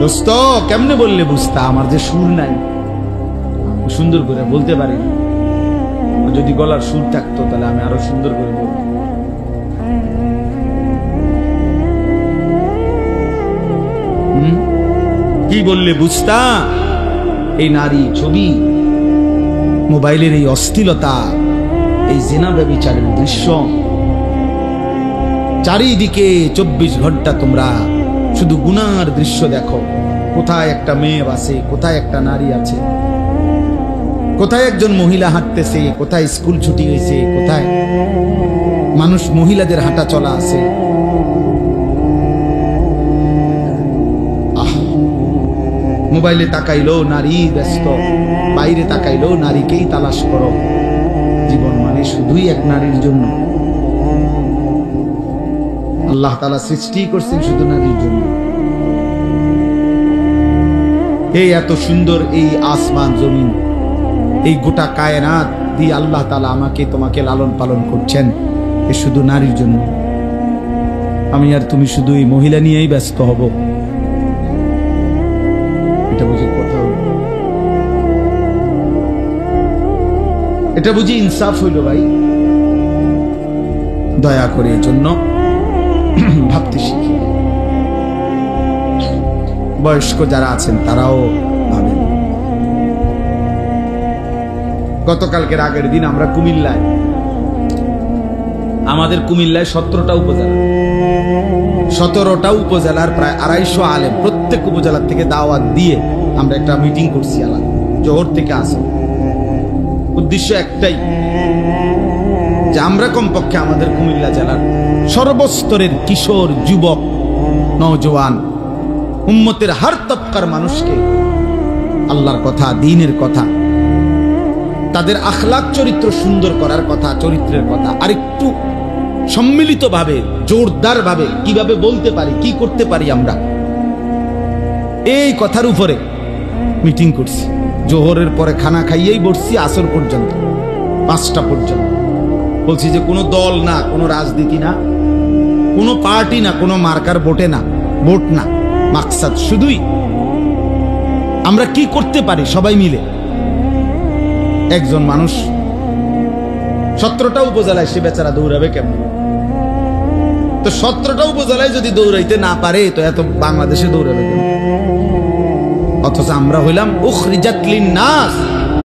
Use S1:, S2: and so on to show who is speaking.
S1: দোস্ত কেমনে বললে বুঝতা? আমার যে সুর নাই, সুন্দর করে বলতে পারি না। যদি গলার সুর থাকতো তাহলে আমি আরো সুন্দর করে বলতাম। কি বললে বুঝতা? এই নারী ছবি, মোবাইলের এই অশ্লীলতা, এই জিনা ব্যভিচারের দৃশ্য, চারিদিকে 24 ঘন্টা তোমরা শুধু গুনার দৃশ্য দেখো। কোথায় একটা মেয়ে আছে, কোথায় একটা নারী আছে, কোথায় একজন মহিলা হাঁটতেছে, কোথায় স্কুল ছুটি হয়েছে, কোথায় মানুষ মহিলাদের হাঁটা চলা আছে। মোবাইলে তাকাইলো নারী ব্যস্ত, বাইরে তাকাইলো নারীকেই তালাশ করো। জীবন মানে শুধুই এক নারীর জন্য। আল্লাহ তাআলা সৃষ্টি করছেন শুধু নারীর জন্য। এই এত সুন্দর এই আসমান জমিন, এই গোটা কায়নাত দিয়ে আল্লাহ তাআলা আমাকে তোমাকে লালন পালন করছেন, এ শুধু নারীর জন্য। আমি আর তুমি শুধু এই মহিলা নিয়েই ব্যস্ত হব, এটা বুঝি কথা হইল? এটা বুঝি ইনসাফ হইল ভাই? দয়া করে এই জন্য ভাবতে শিখি। বয়স্ক যারা আছেন তারাও ভাবেন। গতকালকের আগের দিন আমরা কুমিল্লায়, আমাদের কুমিল্লায় 17টা উপজেলা, 17টা উপজেলার প্রায় 250 আলেম, প্রত্যেক উপজেলা থেকে দাওয়াত দিয়ে আমরা একটা মিটিং করছি। আলাদা জোহর থেকে আসে, উদ্দেশ্য একটাই যে আমরা কমপক্ষে আমাদের কুমিল্লা জেলার সর্বস্তরের কিশোর, যুবক, নওজোয়ান, উম্মতের হার তবকার মানুষকে আল্লাহর কথা, দ্বীনের কথা, তাদের আখলাক চরিত্র সুন্দর করার কথা, চরিত্রের কথা আরেকটু সম্মিলিতভাবে, জোরদারভাবে কিভাবে বলতে পারি, কি করতে পারি আমরা, এই কথার উপরে মিটিং করছি। জোহরের পরে খানা খাইয়েই বসছি আসর পর্যন্ত, 5টা পর্যন্ত। বলছি যে কোনো দল না, কোনো রাজনীতি না, কোনো পার্টি না, কোনো মার্কার ভোটে না, ভোট না, মাকসাদ শুধুই আমরা কি করতে পারি সবাই মিলে। একজন মানুষ 17টা উপজেলায়, সে বেচারা দৌড়াবে কেমন? তো 17টা উপজেলায় যদি দৌড়াইতে না পারে তো এত বাংলাদেশে দৌড়াবে কেন? অথচ আমরা হইলাম উখরিজাত লিন নাস,